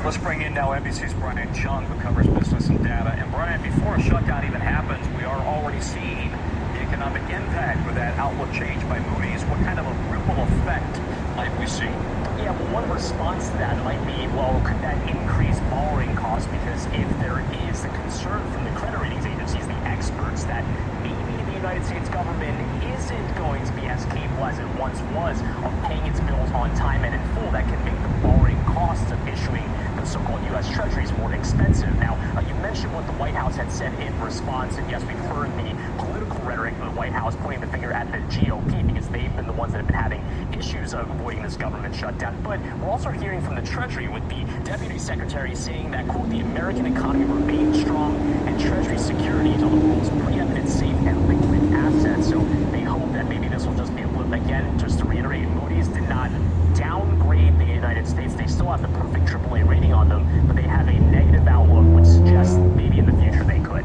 Let's bring in now NBC's Brian Chung, who covers business and data. And Brian, before a shutdown even happens, we are already seeing the economic impact with that outlook change by Moody's. What kind of a ripple effect might we see? Yeah, well, one response to that might be, well, could that increase borrowing costs? Because if there is a concern from the credit ratings agencies, the experts, that maybe the United States government isn't going to be as capable as it once was of paying its bills on time and in full, that can make the borrowing costs of issuing the so-called U.S. Treasuries more expensive. Now, you mentioned what the White House had said in response, and yes, we've heard the political rhetoric of the White House pointing the finger at the GOP because they've been the ones that have been having issues of avoiding this government shutdown. But we're also hearing from the Treasury with the Deputy Secretary saying that, quote, the American economy remains strong and Treasury securities are the world's preeminent safe and liquid assets. So they hope that maybe this will just be a blip. Again, just to reiterate, Moody's did not downgrade the United States. They still have the perfect AAA rating on them, but they have a negative outlook, which suggests maybe in the future they could.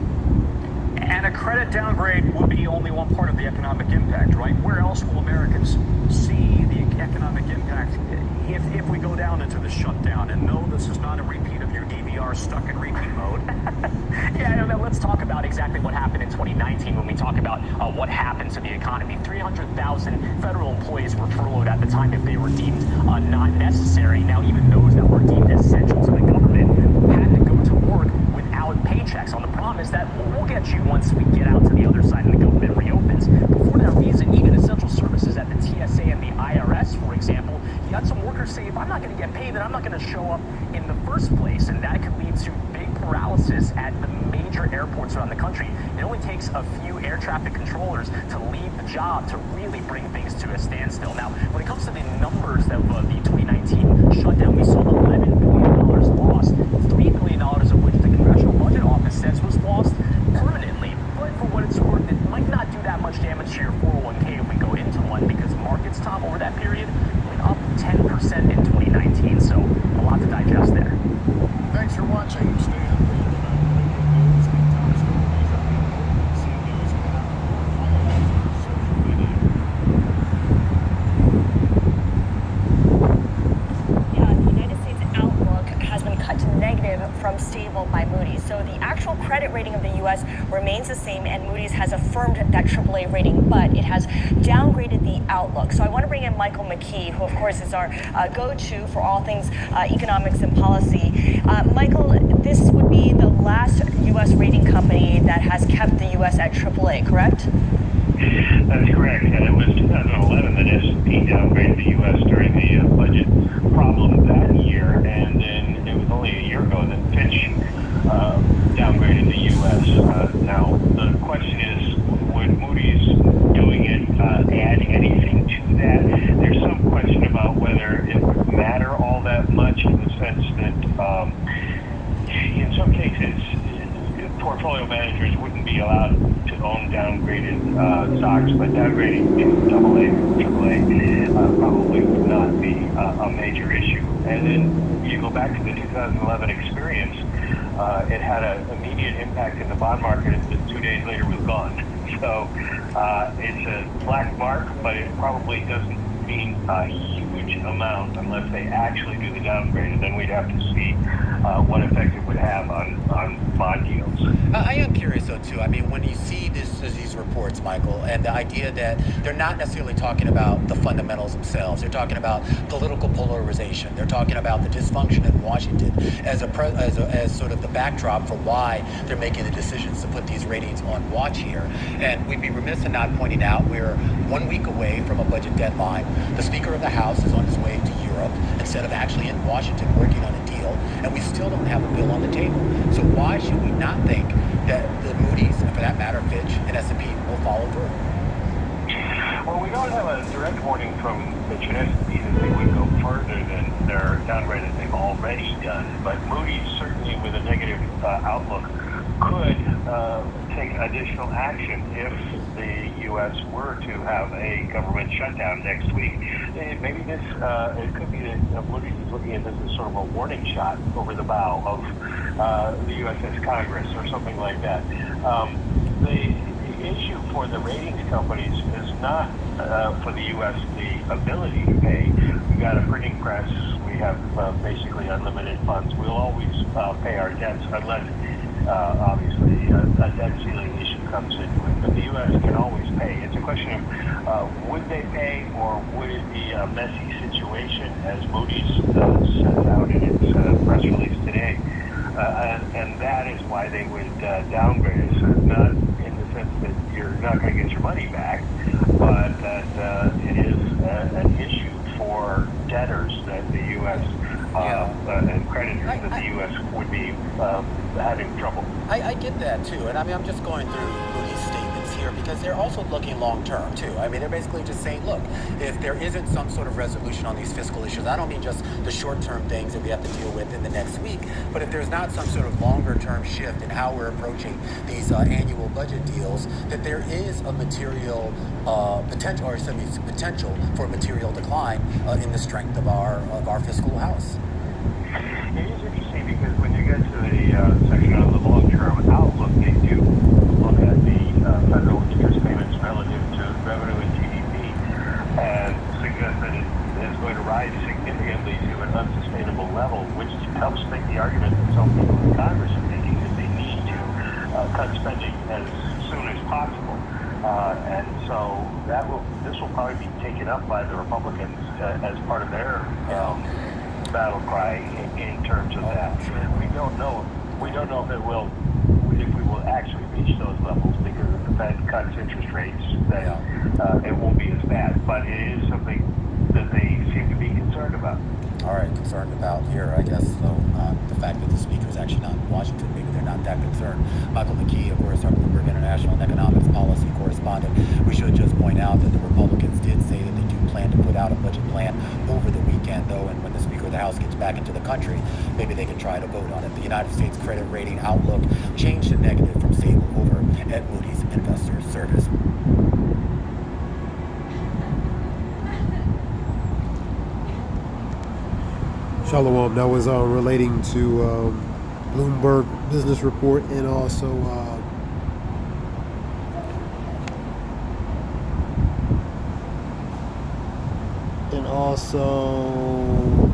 And a credit downgrade would be only one part of the economic impact, right? Where else will Americans see the economic impact if we go down into the shutdown? And no, this is not a repeat of your DVR stuck in repeat mode. Yeah, let's talk about exactly what happened in 2019 when we talk about what happened to the economy. 300,000 federal employees were furloughed at the time if they were deemed not necessary. Now, even those that were deemed essential to the government had to go to work without paychecks on the promise that we'll get you once we get out to the other side and the government reopens. But for that reason, even essential services at the TSA and the IRS, for example, you had some workers say, if I'm not going to get paid, then I'm not going to show up in the first place. And that could lead to big paralysis at the major airports around the country. It only takes a few air traffic controllers to leave the job to really bring things to a standstill. Now, when it comes to the numbers of the 2019 shutdown, we saw $11 billion lost, $3 billion of which the Congressional Budget Office says was lost permanently. But for what it's worth, it might not do that much damage to your 401k if we go into one, because markets, Tom, over that period went up 10% in 2019. So a lot to digest there. Thanks for watching. Stay updated. From stable by Moody's. So the actual credit rating of the U.S. remains the same, and Moody's has affirmed that AAA rating, but it has downgraded the outlook. So I want to bring in Michael McKee, who of course is our go-to for all things economics and policy. Michael, this would be the last U.S. rating company that has kept the U.S. at AAA, correct? That's correct, and it was 2011 that S&P downgraded the U.S. during the budget problem that year, and then it was only a year ago that Fitch downgraded the U.S. Now, the question is, would Moody's doing it add anything to that? There's some question about whether it would matter all that much, in the sense that in some cases, portfolio managers wouldn't be allowed to own downgraded stocks, but downgrading to AA or AAA probably would not be a major issue. And then you go back to the 2011 experience, it had an immediate impact in the bond market that 2 days later was gone. So it's a black mark, but it probably doesn't mean a huge amount unless they actually do the downgrade, and then we'd have to see what effect it would have on bond yields. I am curious though too. I mean, when you see these reports, Michael, and the idea that they're not necessarily talking about the fundamentals themselves, they're talking about political polarization, they're talking about the dysfunction in Washington as sort of the backdrop for why they're making the decisions to put these ratings on watch here. And we'd be remiss in not pointing out we're 1 week away from a budget deadline. The Speaker of the House is on his way to Europe instead of actually in Washington working on a deal, and we still don't have a bill on the table. So why should we not think that the Moody's, and for that matter Fitch and S&P, will follow through? Well, we don't have a direct warning from Fitch and S&P that they would go further than their downgrade that they've already done, but Moody's, certainly with a negative outlook, could take additional action if the U.S. were to have a government shutdown next week. Maybe this, it could be that Moody's is looking at this as sort of a warning shot over the bow of the USS Congress or something like that. The issue for the ratings companies is not for the U.S. the ability to pay. We've got a printing press, we have basically unlimited funds. We'll always pay our debts unless, obviously, a debt ceiling issue comes into it. But the U.S. can always pay. It's a question of would they pay, or would it be a messy situation, as Moody's sent out in its press release today. And that is why they would downgrade us. Not in the sense that you're not going to get your money back, but that it is an issue for debtors that the U.S. And creditors that the U.S. would be having trouble. I get that too, and I mean, I'm just going through Moody's statements here because they're also looking long term too. I mean, they're basically just saying, look, if there isn't some sort of resolution on these fiscal issues, I don't mean just the short term things that we have to deal with in the next week, but if there's not some sort of longer term shift in how we're approaching these annual budget deals, that there is a material potential for material decline in the strength of our fiscal house. It is interesting because when you get to the section on the long-term outlook, they do look at the federal interest payments relative to revenue and GDP and suggest that it is going to rise significantly to an unsustainable level, which helps make the argument that some people in Congress are making that they need to cut spending as soon as possible. And so this will probably be taken up by the Republicans as part of their battle cry in terms of that. We don't know if we will actually reach those levels because if the Fed cuts interest rates, then it won't be as bad. But it is something that they seem to be concerned about. All right, concerned about here, I guess, though, the fact that the speaker is actually not in Washington, maybe they're not that concerned. Michael McKee, of course, our Bloomberg International and Economics Policy correspondent. We should just point out that the Republicans did say that they do plan to put out a budget plan over the weekend, though, and when the Speaker of the House gets back into the country, maybe they can try to vote on it. The United States credit rating outlook changed to negative from stable over at Moody's Investor Service. Shalom. That was relating to Bloomberg Business Report and also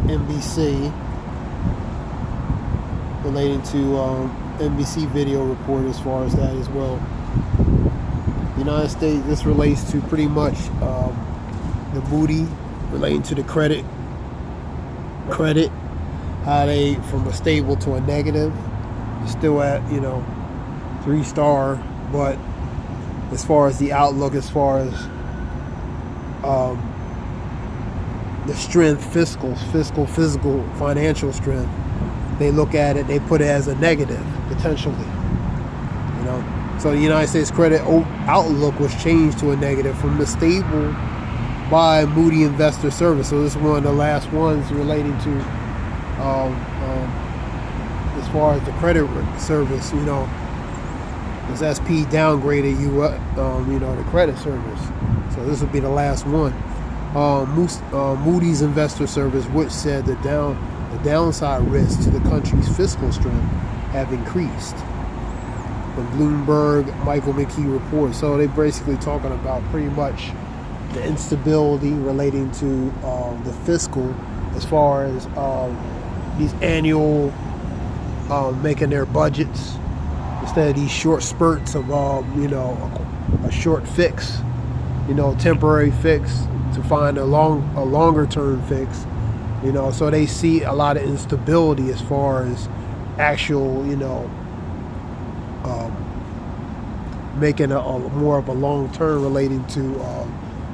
NBC, relating to NBC video report as far as that as well. United States, this relates to pretty much the Moody, relating to the credit, how they from a stable to a negative, still at 3-star, but as far as the outlook, as far as the strength, physical, financial strength, they look at it, they put it as a negative potentially. So the United States credit outlook was changed to a negative from the stable by Moody Investor Service. So this is one of the last ones relating to as far as the credit service, as SP downgraded the credit service. So this will be the last one. Moody's Investor Service, which said the downside risks to the country's fiscal strength have increased. The Bloomberg Michael McKee report. So they're basically talking about pretty much the instability relating to the fiscal, as far as these annual making their budgets instead of these short spurts of a short fix, temporary fix to find a longer term fix, so they see a lot of instability as far as actual making a more of a long term relating to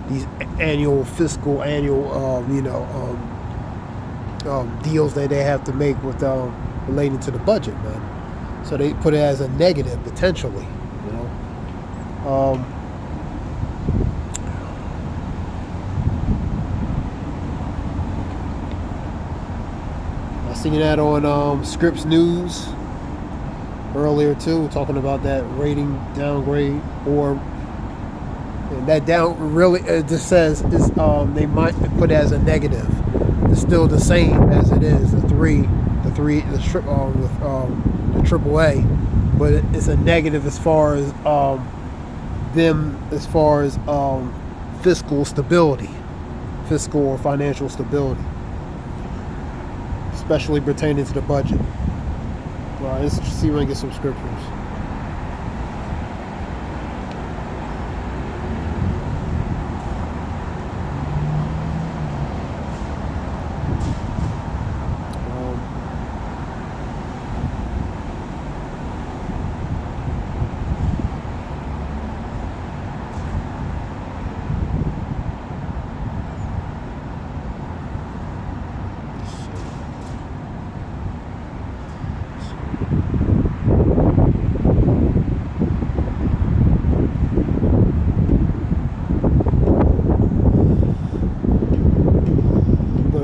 these annual deals that they have to make with relating to the budget, man. So they put it as a negative potentially, I seen that on Scripps News earlier too, talking about that rating downgrade, or that down really it just says is they might put it as a negative. It's still the same as it is the AAA, but it's a negative as far as fiscal stability, fiscal or financial stability. especially pertaining to the budget. All right, let's see if I can get some scriptures.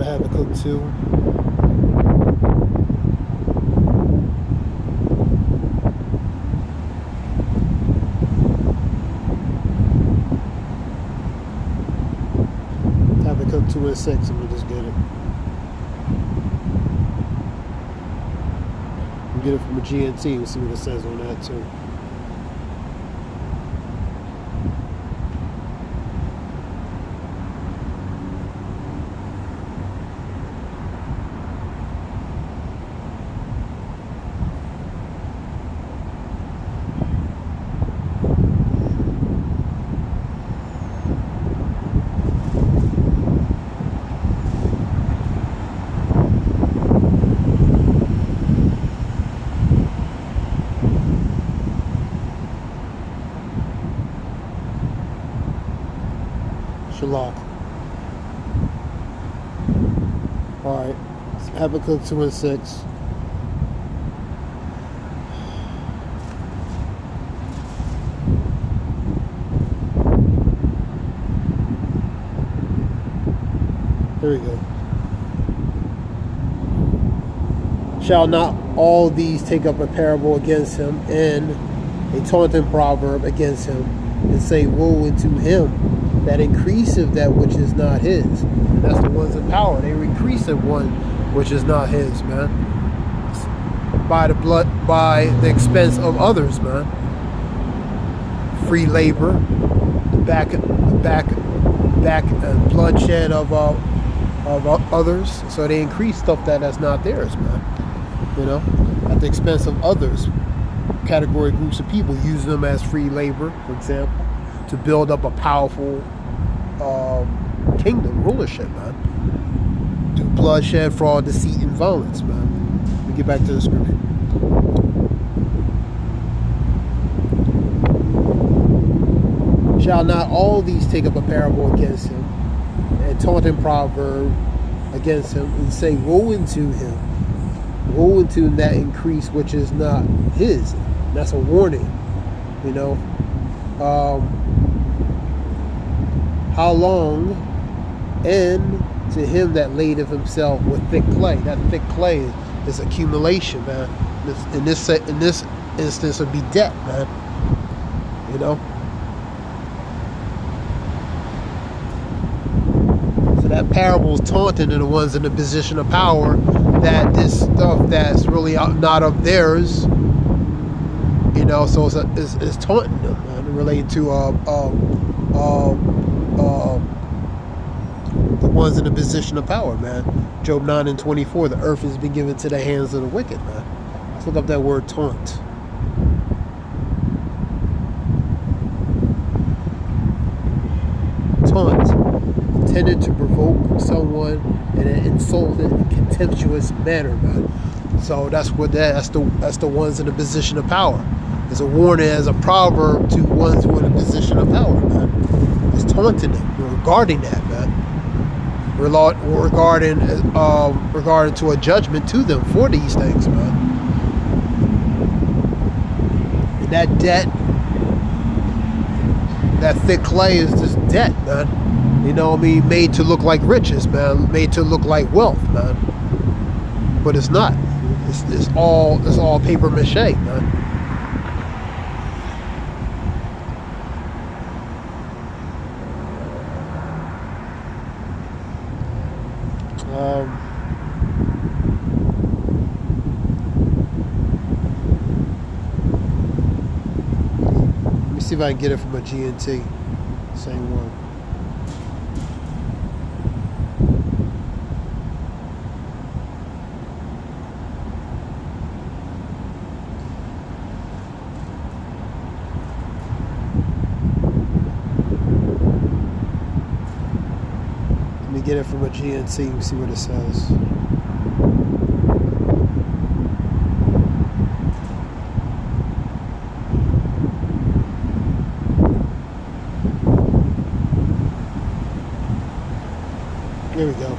Habakkuk 2. Habakkuk 2 and 6. Let me just get it. I'll get it from a GNT and see what it says on that too. Shalak. Alright. Habakkuk 2 and 6. There we go. Shall not all these take up a parable against him, and a taunting proverb against him, and say, woe unto him that increaseth that which is not his. And that's the ones in power. They increase of one which is not his, man. By the expense of others, man. Free labor, back bloodshed of others. So they increase stuff that's not theirs, man. You know, at the expense of others. Category groups of people, using them as free labor, for example, to build up a powerful kingdom, rulership, man. Do bloodshed, fraud, deceit, and violence, man. Let me get back to the scripture. Shall not all these take up a parable against him, and taunting proverb against him, and say, woe unto him, woe unto him that increase which is not his. And that's a warning, you know. How long? And to him that ladeth himself with thick clay. That thick clay is accumulation, man. In this instance, would be debt, man. You know. So that parable is taunting to the ones in the position of power that this stuff that's really not of theirs. You know, so it's taunting them, man, related to the ones in the position of power, man. Job 9 and 24, the earth has been given to the hands of the wicked, man. Let's look up that word taunt. Taunt, intended to provoke someone in an insulting and contemptuous manner, man. So that's the ones in the position of power. As a warning, as a proverb to ones who are in a position of power, man. It's taunting them regarding that, man. Regarding to a judgment to them for these things, man. And that debt, that thick clay is just debt, man. You know what I mean? Made to look like riches, man. Made to look like wealth, man. But it's not. It's all paper mache, man. Let me see if I can get it from a GNT. Same one. get it from a GNC and see what it says. There we go.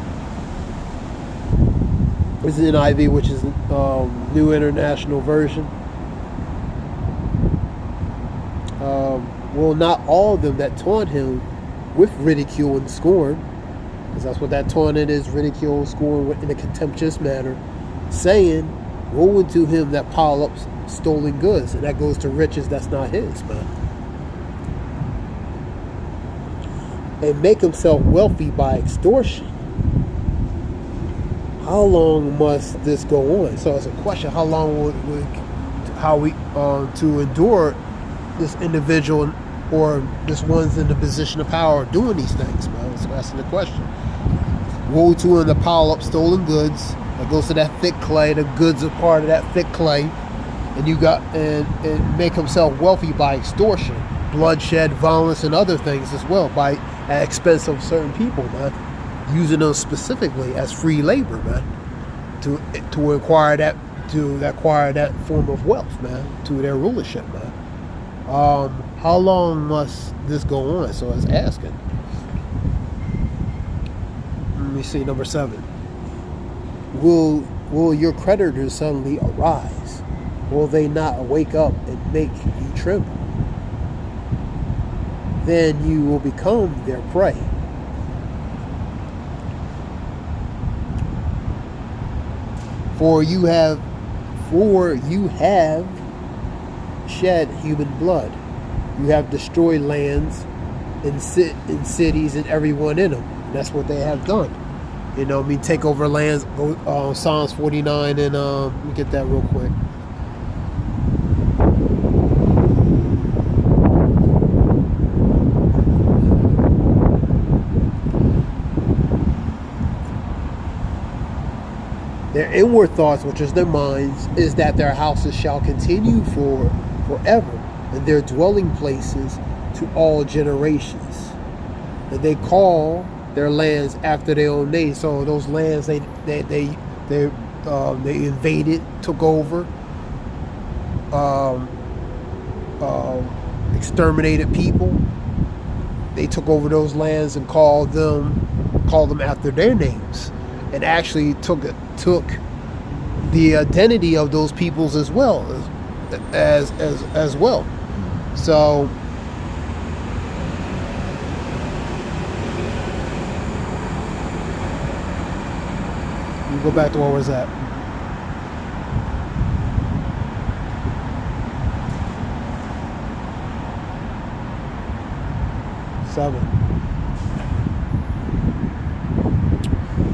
This is NIV, which is New International Version. Well, not all of them that taunt him with ridicule and scorn, because that's what that taunting is, ridicule and scorn in a contemptuous manner, saying, woe unto him that pile up stolen goods, and that goes to riches that's not his, man. And make himself wealthy by extortion. How long must this go on? So it's a question: how long to endure this individual or this one's in the position of power doing these things, man? So that's the question. Woe to him that pile up stolen goods. That goes to that thick clay. The goods are part of that thick clay, and you got and make himself wealthy by extortion, bloodshed, violence, and other things as well, at expense of certain people, man. Using them specifically as free labor, man, to acquire that form of wealth, man, to their rulership, man. How long must this go on? So it's asking. Let me see, number 7. Will your creditors suddenly arise? Will they not wake up and make you tremble? Then you will become their prey. For you have shed human blood. You have destroyed lands and cities and everyone in them. And that's what they have done. You know, take over lands. Psalms 49 and let me get that real quick. Their inward thoughts, which is their minds, is that their houses shall continue forever, and their dwelling places to all generations. And they call their lands after their own name. So those lands they invaded, took over, exterminated people. They took over those lands and called them after their names, and actually took the identity of those peoples as well as well. So we go back to where was that? Seven.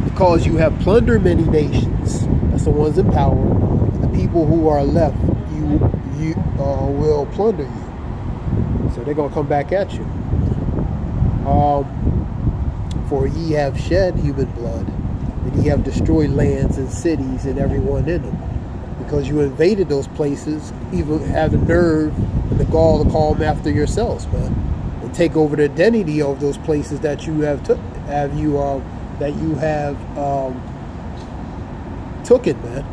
Because you have plundered many nations, that's the ones in power, and the people who are left, you will plunder you. So they're gonna come back at you. For ye have shed human blood, and ye have destroyed lands and cities and everyone in them, because you invaded those places, even have the nerve and the gall to call them after yourselves, man, and take over the identity of those places that you have taken, man.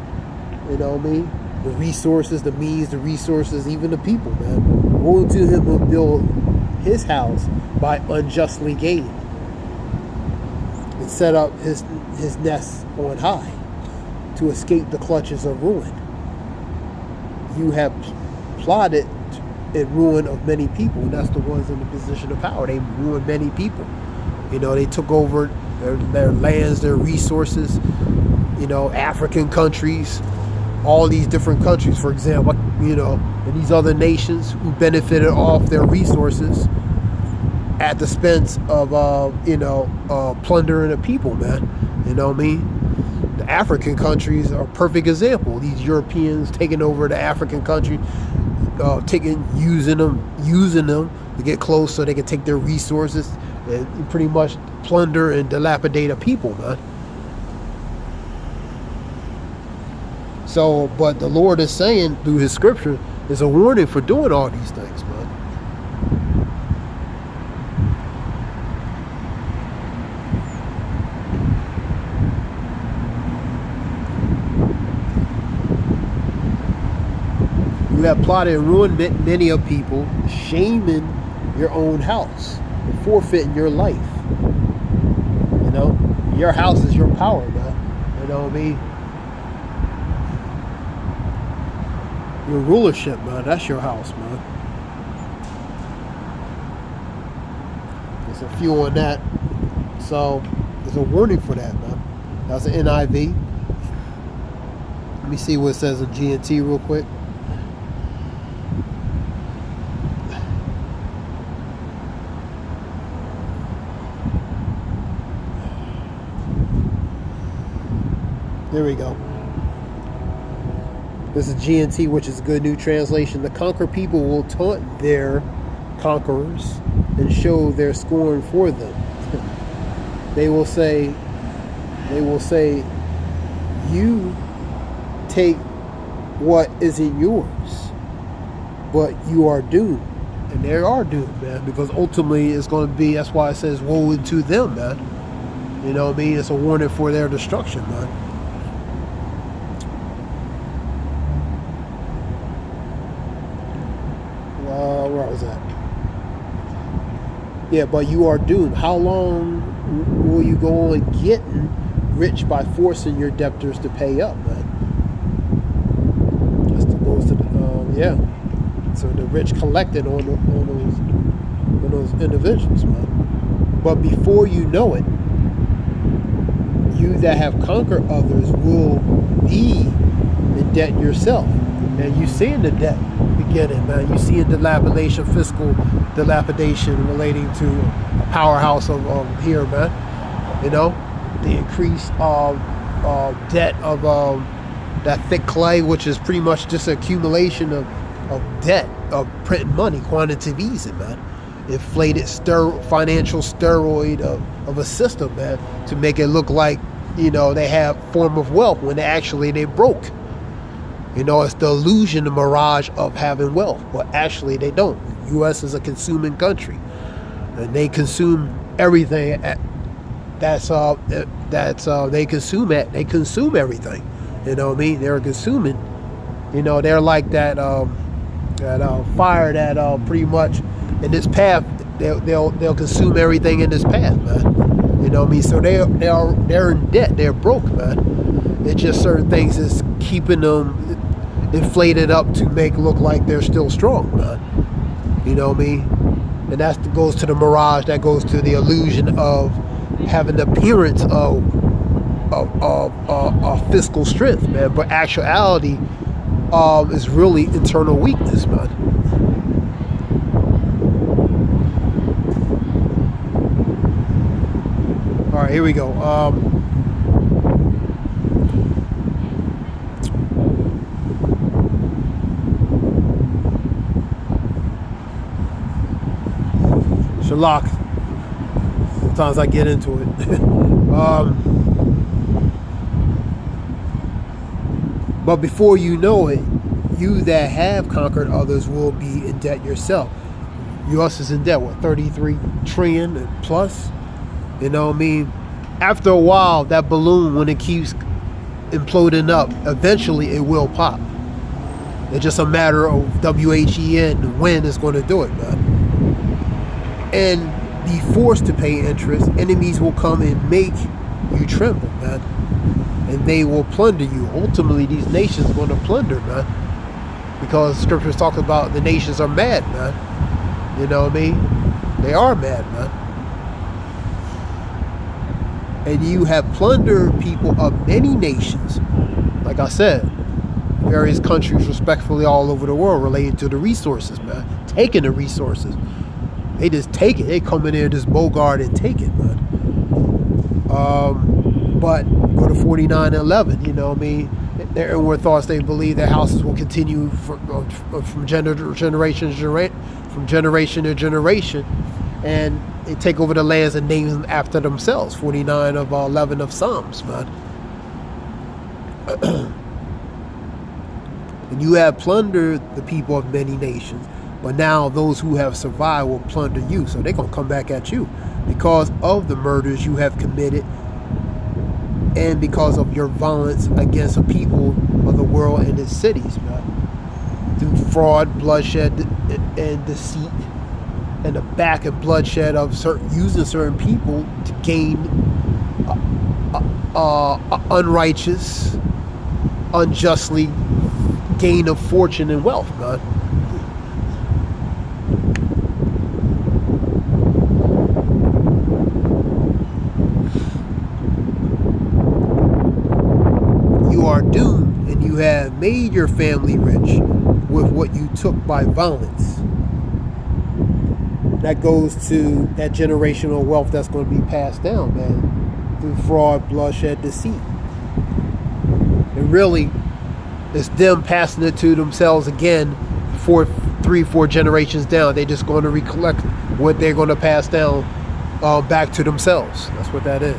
You know what I mean? The resources, the means, the resources, even the people, man. Woe to him who build his house by unjustly gaining, and set up his nest on high to escape the clutches of ruin. You have plotted in ruin of many people, and that's the ones in the position of power. They ruined many people. You know, they took over their lands, their resources, you know, African countries, all these different countries, for example, you know, and these other nations who benefited off their resources at the expense of, plundering the people, man. You know what I mean? The African countries are a perfect example. These Europeans taking over the African country, using them to get close so they can take their resources and pretty much plunder and dilapidate a people, man. So, but the Lord is saying through his scripture is a warning for doing all these things, man. You have plotted and ruined many of people, shaming your own house, and forfeiting your life. You know, your house is your power, man. You know what I mean? Your rulership, man, that's your house, man. There's a few on that. So, there's a warning for that, man. That's an NIV. Let me see what it says in GNT real quick. There we go. This is GNT, which is a Good New Translation. The conquered people will taunt their conquerors and show their scorn for them. They will say, you take what isn't yours, but you are doomed. And they are doomed, man, because ultimately it's going to be, that's why it says, woe unto them, man. You know what I mean? It's a warning for their destruction, man. Where was that? Yeah, but you are doomed. How long will you go on getting rich by forcing your debtors to pay up, man? That's supposed to, yeah. So the rich collected on those individuals, man. But before you know it, you that have conquered others will be in debt yourself. And you see in the debt beginning, man. You see in dilapidation, fiscal dilapidation relating to a powerhouse of here, man. You know, the increase of debt of that thick clay, which is pretty much just an accumulation of debt, of printing money, quantitative easing, man. Inflated financial steroid of a system, man, to make it look like, you know, they have form of wealth when they broke. You know, it's the illusion, the mirage of having wealth, but actually they don't. The U.S. is a consuming country, and they consume everything. They consume everything. You know what I mean? They're consuming. You know, they're like that fire that pretty much in this path. They'll consume everything in this path, man. You know what I mean? So they're in debt. They're broke, man. It's just certain things is keeping them inflated up to make look like they're still strong, man. You know what I mean? And that goes to the mirage. That goes to the illusion of having the appearance of fiscal strength, man. But actuality is really internal weakness, man. All right, here we go. Shalak. Sometimes I get into it. But before you know it, you that have conquered others will be in debt yourself. U.S. is in debt, what, 33 trillion plus? You know what I mean? After a while, that balloon, when it keeps imploding up, eventually it will pop. It's just a matter of WHEN when it's going to do it, man. And be forced to pay interest. Enemies will come and make you tremble, man. And they will plunder you. Ultimately, these nations are going to plunder, man. Because scriptures talk about the nations are mad, man. You know what I mean? They are mad, man. And you have plundered people of many nations. Like I said, various countries respectfully all over the world related to the resources, man. Taking the resources. They just take it. They come in there, just bogart and take it, man. But go to 49:11. You know what I mean? Their inward thoughts. They believe their houses will continue from generation to generation, and they take over the lands and name them after themselves. 49:11 of Psalms, man. And you have plundered the people of many nations. But now those who have survived will plunder you. So they're going to come back at you because of the murders you have committed and because of your violence against the people of the world and its cities, man. through fraud, bloodshed, and deceit, and the back and bloodshed of using certain people to gain unrighteous, unjustly gain of fortune and wealth, man. You are doomed, and you have made your family rich with what you took by violence. That goes to that generational wealth that's going to be passed down, man, through fraud, bloodshed, deceit. And really, it's them passing it to themselves again, 3-4 generations down. They're just going to recollect what they're going to pass down back to themselves. That's what that is.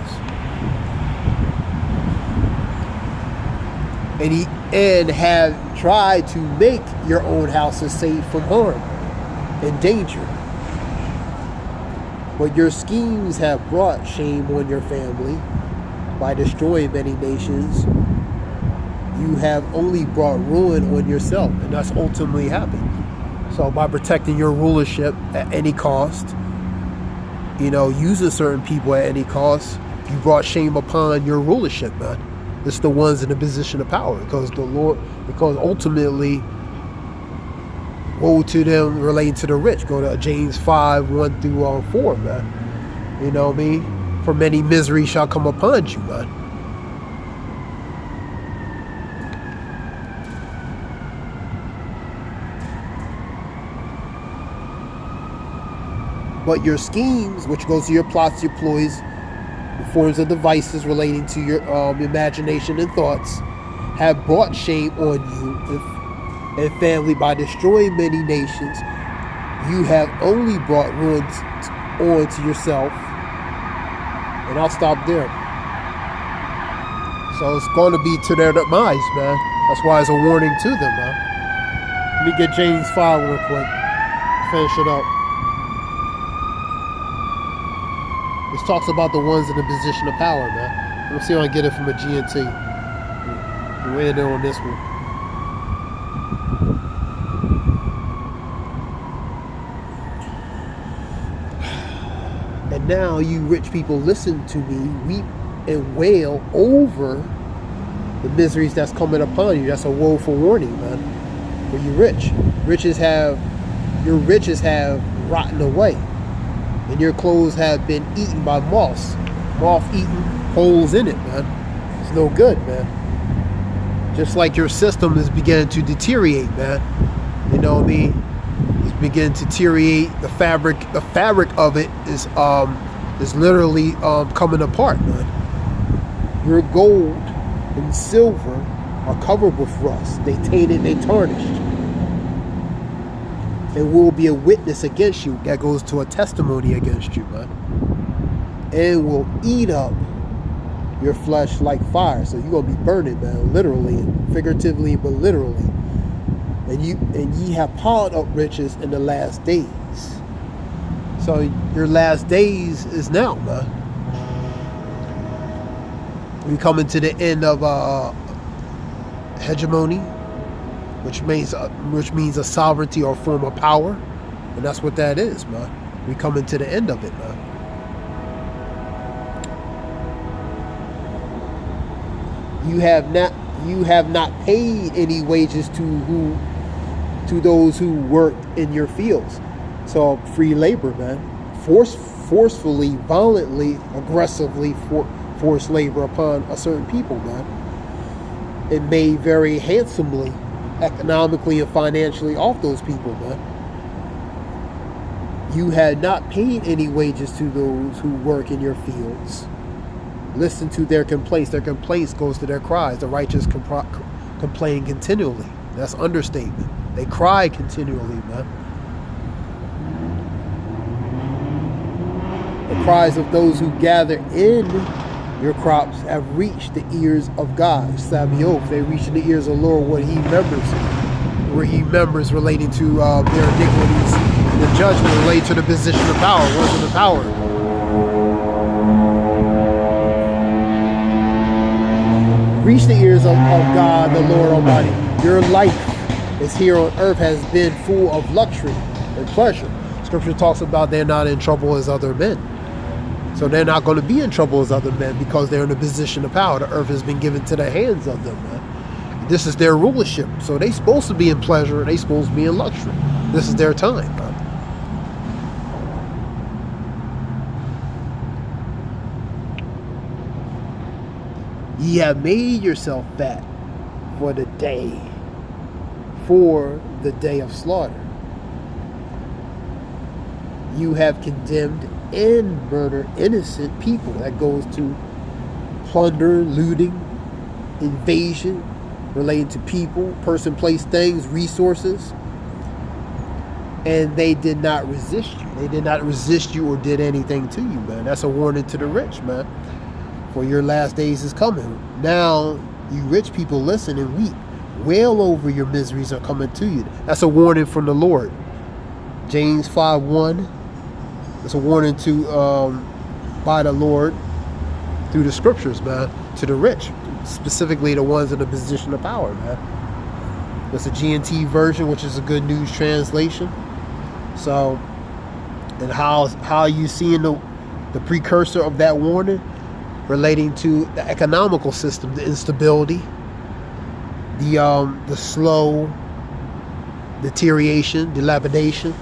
And have tried to make your own houses safe from harm and danger. But your schemes have brought shame on your family by destroying many nations. You have only brought ruin on yourself, and that's ultimately happened. So by protecting your rulership at any cost, using certain people at any cost, you brought shame upon your rulership, man. It's the ones in a position of power, because ultimately, woe to them relating to the rich. Go to James 5:1-4, man. You know what I mean? For many misery shall come upon you, man. But your schemes, which goes to your plots, your ploys, forms of devices relating to your imagination and thoughts, have brought shame on you and family by destroying many nations. You have only brought ruin on to yourself. And I'll stop there. So it's going to be to their demise, man. That's why it's a warning to them, man. Let me get James 5 real quick. Finish it up. This talks about the ones in a position of power, man. Let's see if I can get it from a GNT. We're in there on this one. And now you rich people, listen to me, weep and wail over the miseries that's coming upon you. That's a woeful warning, man. For you rich. Your riches have rotten away. And your clothes have been eaten by moths. Moth-eaten holes in it, man. It's no good, man. Just like your system is beginning to deteriorate, man. You know what I mean? It's beginning to deteriorate. The fabric of it is literally coming apart, man. Your gold and silver are covered with rust. They tainted, they tarnished. And will be a witness against you. That goes to a testimony against you, man. And will eat up your flesh like fire. So you're going to be burning, man, literally and figuratively, but literally. And ye have piled up riches in the last days. So your last days is now, man. We coming to the end of hegemony, which means a sovereignty or form of power, and that's what that is, man. We coming to the end of it, man. You have not paid any wages to those who work in your fields. So free labor, man. Forcefully, violently, aggressively forced labor upon a certain people, man. And made very handsomely, economically and financially off those people, man. You had not paid any wages to those who work in your fields. Listen to their complaints. Their complaints goes to their cries. The righteous complain continually. That's understatement. They cry continually, man. The cries of those who gather in your crops have reached the ears of God. Sabaoth, they reach the ears of the Lord what he remembers relating to their iniquities. The judgment related to the position of power, ones in the power. Reach the ears of God, the Lord Almighty. Your life is here on earth has been full of luxury and pleasure. Scripture talks about they're not in trouble as other men. So they're not going to be in trouble as other men because they're in a position of power. The earth has been given to the hands of them, man. This is their rulership. So they're supposed to be in pleasure. They're supposed to be in luxury. This is their time, man. Ye have made yourself fat for the day of slaughter. You have condemned and murdered innocent people. That goes to plunder, looting, invasion, relating to people, person, place, things, resources. And they did not resist you. They did not resist you or did anything to you, man. That's a warning to the rich, man. For your last days is coming. Now, you rich people, listen and weep. Wail over your miseries are coming to you. That's a warning from the Lord. James 5:1. It's a warning to by the Lord through the scriptures, man, to the rich, specifically the ones in a position of power, man. That's a GNT version, which is a Good News translation. So, and how you seeing the precursor of that warning relating to the economical system, the instability, the slow deterioration, dilapidation,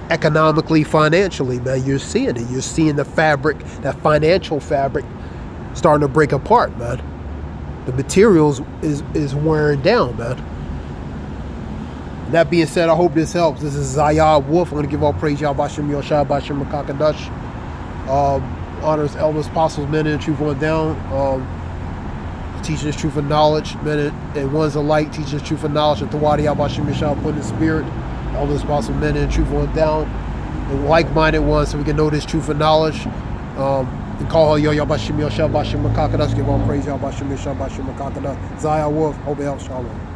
economically, financially, man. You're seeing it. You're seeing the fabric, that financial fabric, starting to break apart, man. The materials is wearing down, man. That being said, I hope this helps. This is Zayah Wolf. I'm going to give all praise Yah Bashim Yoshai Bashim Makakadash. Honors elders, apostles, men in truth on down. Teaching us truth and knowledge. Men and ones alike teaching us truth and knowledge. And Tawadi Yah Bashim Yoshai put in the spirit. Elders, apostles, men in truth on down. And like-minded ones so we can know this truth and knowledge. And call her Yah Bashim Yoshai Bashim Makakadash. Give all praise Yah Bashim Yoshai Bashim Makakadash. Zayah Wolf. Hope it helps. Shalom.